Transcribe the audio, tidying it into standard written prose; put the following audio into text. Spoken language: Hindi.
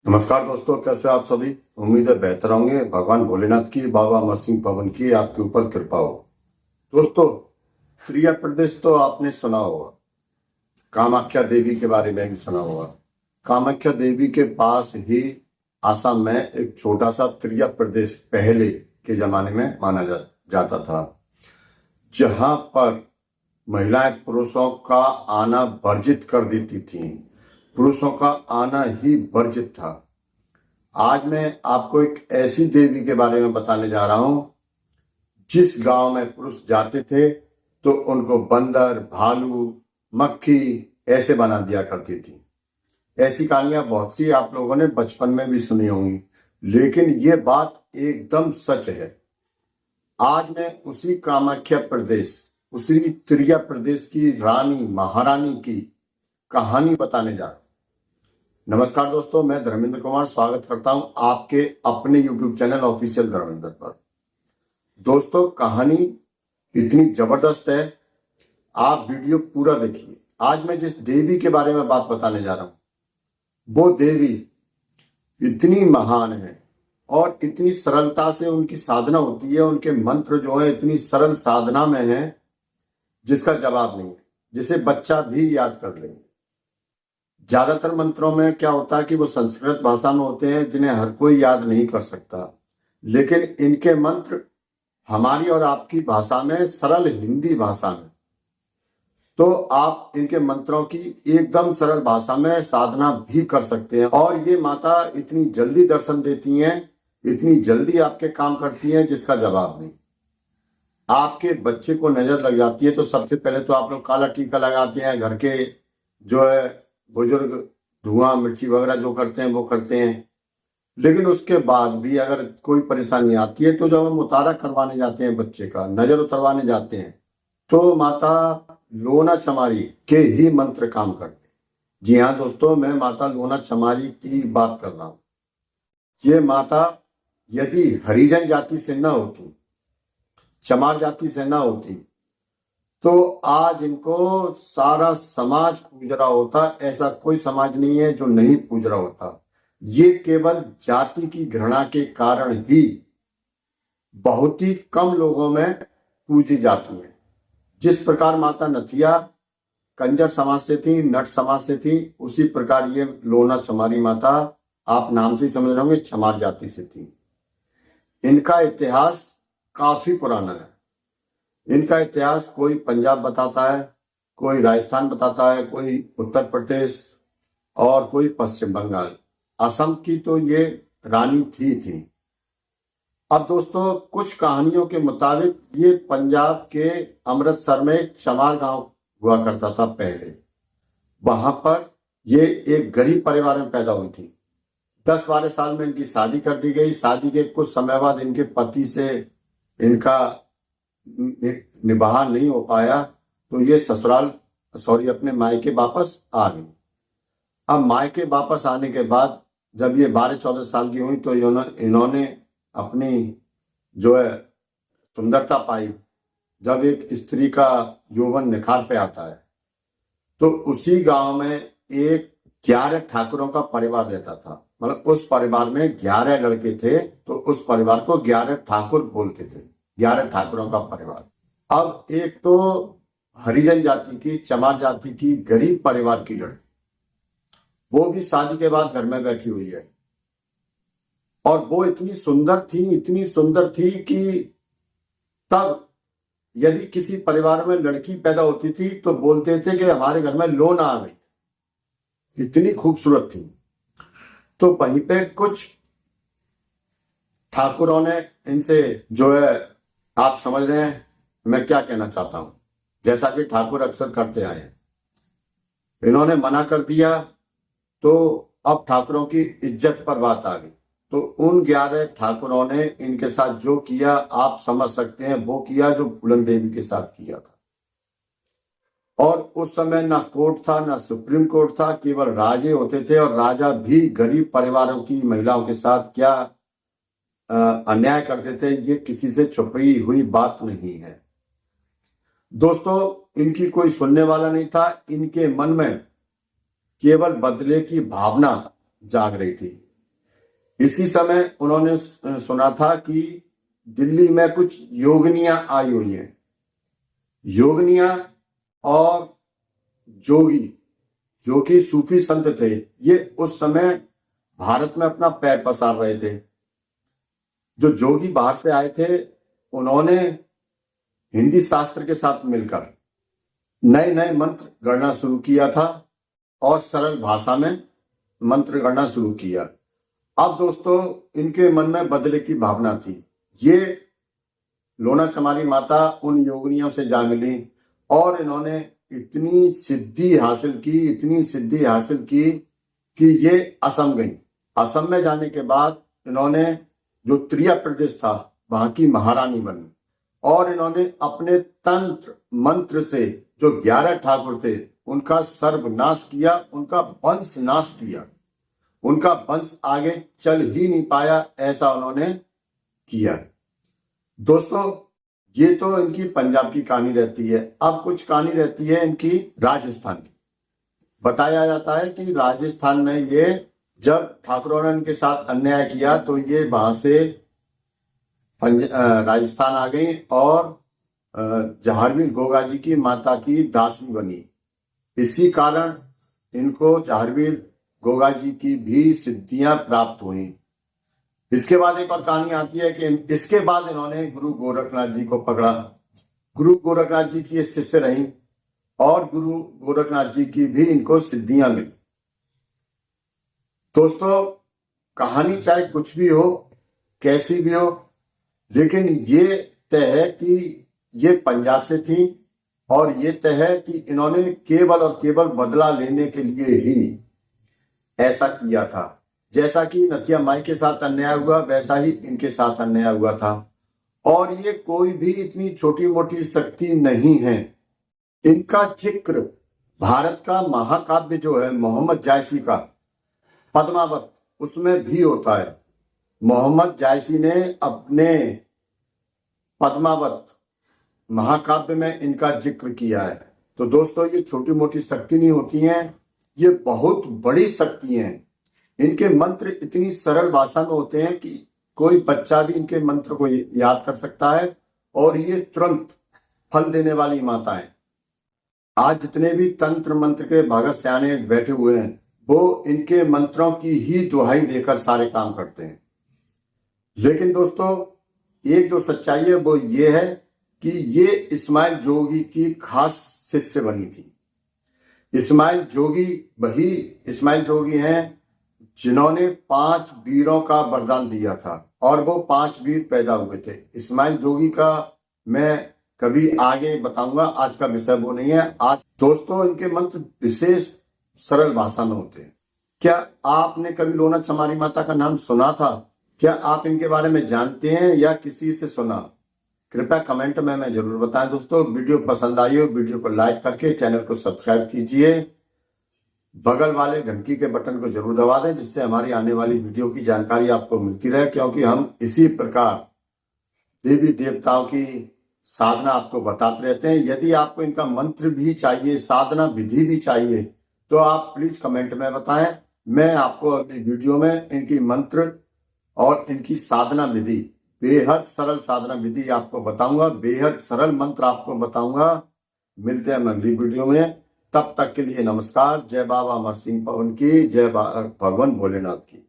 नमस्कार दोस्तों, कैसे हो आप सभी। उम्मीद है बेहतर होंगे। भगवान भोलेनाथ की, बाबा अमर सिंह पवन की आपके ऊपर कृपा हो। दोस्तों, त्रिया प्रदेश तो आपने सुना होगा। कामाख्या देवी के बारे में भी सुना होगा। कामाख्या देवी के पास ही आसाम में एक छोटा सा त्रिया प्रदेश पहले के जमाने में माना जाता था, जहां पर महिलाएं पुरुषों का आना वर्जित कर देती थीं। पुरुषों का आना ही वर्जित था। आज मैं आपको एक ऐसी देवी के बारे में बताने जा रहा हूं, जिस गांव में पुरुष जाते थे तो उनको बंदर, भालू, मक्खी ऐसे बना दिया करती थी। ऐसी कहानियां बहुत सी आप लोगों ने बचपन में भी सुनी होंगी, लेकिन ये बात एकदम सच है। आज मैं उसी कामाख्या प्रदेश, उसी त्रिया प्रदेश की रानी, महारानी की कहानी बताने जा रहा हूं। नमस्कार दोस्तों, मैं धर्मेंद्र कुमार स्वागत करता हूं आपके अपने YouTube चैनल ऑफिशियल धर्मेंद्र पर। दोस्तों, कहानी इतनी जबरदस्त है, आप वीडियो पूरा देखिए। आज मैं जिस देवी के बारे में बात बताने जा रहा हूं, वो देवी इतनी महान है और इतनी सरलता से उनकी साधना होती है। उनके मंत्र जो है इतनी सरल साधना में है जिसका जवाब नहीं है, जिसे बच्चा भी याद कर लेंगे। ज्यादातर मंत्रों में क्या होता है कि वो संस्कृत भाषा में होते हैं, जिन्हें हर कोई याद नहीं कर सकता, लेकिन इनके मंत्र हमारी और आपकी भाषा में, सरल हिंदी भाषा में, तो आप इनके मंत्रों की एकदम सरल भाषा में साधना भी कर सकते हैं। और ये माता इतनी जल्दी दर्शन देती हैं, इतनी जल्दी आपके काम करती हैं जिसका जवाब नहीं। आपके बच्चे को नजर लग जाती है तो सबसे पहले तो आप लोग काला टीका लगाते हैं। घर के जो है बुजुर्ग धुआं मिर्ची वगैरह जो करते हैं वो करते हैं, लेकिन उसके बाद भी अगर कोई परेशानी आती है तो जब हम उतारा करवाने जाते हैं, बच्चे का नजर उतरवाने जाते हैं, तो माता लोना चमारी के ही मंत्र काम करते हैं। जी हाँ दोस्तों, मैं माता लोना चमारी की बात कर रहा हूं। ये माता यदि हरिजन जाति से न होती, चमार जाति से न होती, तो आज इनको सारा समाज पूज रहा होता। ऐसा कोई समाज नहीं है जो नहीं पूज रहा होता। ये केवल जाति की घृणा के कारण ही बहुत ही कम लोगों में पूजी जाती है। जिस प्रकार माता नथिया कंजर समाज से थी, नट समाज से थी, उसी प्रकार ये लोना चमारी माता, आप नाम से ही समझ रहे होंगे, चमार जाति से थी। इनका इतिहास काफी पुराना है। इनका इतिहास कोई पंजाब बताता है, कोई राजस्थान बताता है, कोई उत्तर प्रदेश और कोई पश्चिम बंगाल। असम की तो ये रानी थी। अब दोस्तों, कुछ कहानियों के मुताबिक ये पंजाब के अमृतसर में एक चमार गांव हुआ करता था पहले। वहां पर ये एक गरीब परिवार में पैदा हुई थी। 10-12 साल में इनकी शादी कर दी गई। शादी के कुछ समय बाद इनके पति से इनका निबाह नहीं हो पाया, तो ये अपने मायके वापस आ गई। अब मायके वापस आने के बाद जब ये 12-14 साल की हुई तो इन्होंने अपनी जो है सुंदरता पाई। जब एक स्त्री का यौवन निखार पे आता है, तो उसी गांव में एक 11 ठाकुरों का परिवार रहता था। मतलब उस परिवार में 11 लड़के थे, तो उस परिवार को 11 ठाकुर बोलते थे। 11 ठाकुरों का परिवार। अब एक तो हरिजन जाति की, चमार जाति की गरीब परिवार की लड़की, वो भी शादी के बाद घर में बैठी हुई है। और वो इतनी सुंदर थी कि तब यदि किसी परिवार में लड़की पैदा होती थी तो बोलते थे कि हमारे घर में लोन आ गई। इतनी खूबसूरत थी। तो वहीं पे कुछ ठाकुरों ने इनसे जो है, आप समझ रहे हैं मैं क्या कहना चाहता हूं, जैसा कि ठाकुर अक्सर करते आए हैं, इन्होंने मना कर दिया। तो अब ठाकुरों की इज्जत पर बात आ गई। तो उन 11 ठाकुरों ने इनके साथ जो किया, आप समझ सकते हैं, वो किया जो फूलन देवी के साथ किया था। और उस समय ना कोर्ट था, ना सुप्रीम कोर्ट था, केवल राजे होते थे। और राजा भी गरीब परिवारों की महिलाओं के साथ क्या अन्याय करते थे, ये किसी से छुपी हुई बात नहीं है। दोस्तों, इनकी कोई सुनने वाला नहीं था। इनके मन में केवल बदले की भावना जाग रही थी। इसी समय उन्होंने सुना था कि दिल्ली में कुछ योगिनियां आई हुई हैं। योगिनियां और जोगी, जो कि सूफी संत थे, ये उस समय भारत में अपना पैर पसार रहे थे। जो जोगी बाहर से आए थे, उन्होंने हिंदी शास्त्र के साथ मिलकर नए नए मंत्र गढ़ना शुरू किया था और सरल भाषा में मंत्र गढ़ना शुरू किया। अब दोस्तों, इनके मन में बदले की भावना थी। ये लोना चमारी माता उन योगिनियों से जा मिली और इन्होंने इतनी सिद्धि हासिल की कि ये असम गई। असम में जाने के बाद इन्होंने जो त्रिया प्रदेश था, वहां की महारानी बनी और इन्होंने अपने तंत्र मंत्र से जो 11 ठाकुर थे, उनका सर्वनाश किया, उनका वंश नाश किया। उनका वंश आगे चल ही नहीं पाया, ऐसा उन्होंने किया। दोस्तों, ये तो इनकी पंजाब की कहानी रहती है। अब कुछ कहानी रहती है इनकी राजस्थान की। बताया जाता है कि राजस्थान में ये जब ठाकुरों ने इनके साथ अन्याय किया तो ये वहां से राजस्थान आ गई और जहारवीर गोगा जी की माता की दासी बनी। इसी कारण इनको जहारवीर गोगा जी की भी सिद्धियां प्राप्त हुई। इसके बाद एक और कहानी आती है कि इसके बाद इन्होंने गुरु गोरखनाथ जी को पकड़ा। गुरु गोरखनाथ जी की शिष्य रही और गुरु गोरखनाथ जी की भी इनको सिद्धियां मिली। दोस्तों, कहानी चाहे कुछ भी हो, कैसी भी हो, लेकिन ये तय है कि ये पंजाब से थी और ये तय है कि इन्होंने केवल और केवल बदला लेने के लिए ही ऐसा किया था। जैसा कि नथिया माई के साथ अन्याय हुआ, वैसा ही इनके साथ अन्याय हुआ था। और ये कोई भी इतनी छोटी मोटी शक्ति नहीं है। इनका जिक्र भारत का महाकाव्य जो है मोहम्मद जायसी का पद्मावत, उसमें भी होता है। मोहम्मद जायसी ने अपने पद्मावत महाकाव्य में इनका जिक्र किया है। तो दोस्तों, ये छोटी मोटी शक्ति नहीं होती हैं, ये बहुत बड़ी शक्ति हैं। इनके मंत्र इतनी सरल भाषा में होते हैं कि कोई बच्चा भी इनके मंत्र को याद कर सकता है और ये तुरंत फल देने वाली माता है। आज जितने भी तंत्र मंत्र के भगत सियाने बैठे हुए हैं, वो इनके मंत्रों की ही दुहाई देकर सारे काम करते हैं। लेकिन दोस्तों, एक जो सच्चाई है वो ये है कि ये इस्माइल जोगी की खास शिष्य बनी थी। इस्माइल जोगी वही इस्माइल जोगी हैं जिन्होंने 5 वीरों का वरदान दिया था और वो 5 वीर पैदा हुए थे। इस्माइल जोगी का मैं कभी आगे बताऊंगा, आज का विषय वो नहीं है। आज दोस्तों, इनके मंत्र विशेष सरल भाषा में होते हैं। क्या आपने कभी लोना चमारी माता का नाम सुना था? क्या आप इनके बारे में जानते हैं या किसी से सुना? कृपया कमेंट में हमें जरूर बताएं। दोस्तों, वीडियो पसंद आई हो, वीडियो को लाइक करके चैनल को सब्सक्राइब कीजिए। बगल वाले घंटी के बटन को जरूर दबा दें, जिससे हमारी आने वाली वीडियो की जानकारी आपको मिलती रहे, क्योंकि हम इसी प्रकार देवी देवताओं की साधना आपको बताते रहते हैं। यदि आपको इनका मंत्र भी चाहिए, साधना विधि भी चाहिए, तो आप प्लीज कमेंट में बताएं। मैं आपको अगली वीडियो में इनकी मंत्र और इनकी साधना विधि, बेहद सरल साधना विधि आपको बताऊंगा, बेहद सरल मंत्र आपको बताऊंगा। मिलते हैं अगली वीडियो में, तब तक के लिए नमस्कार। जय बाबा अमर सिंह पवन की, जय भगवान भोलेनाथ की।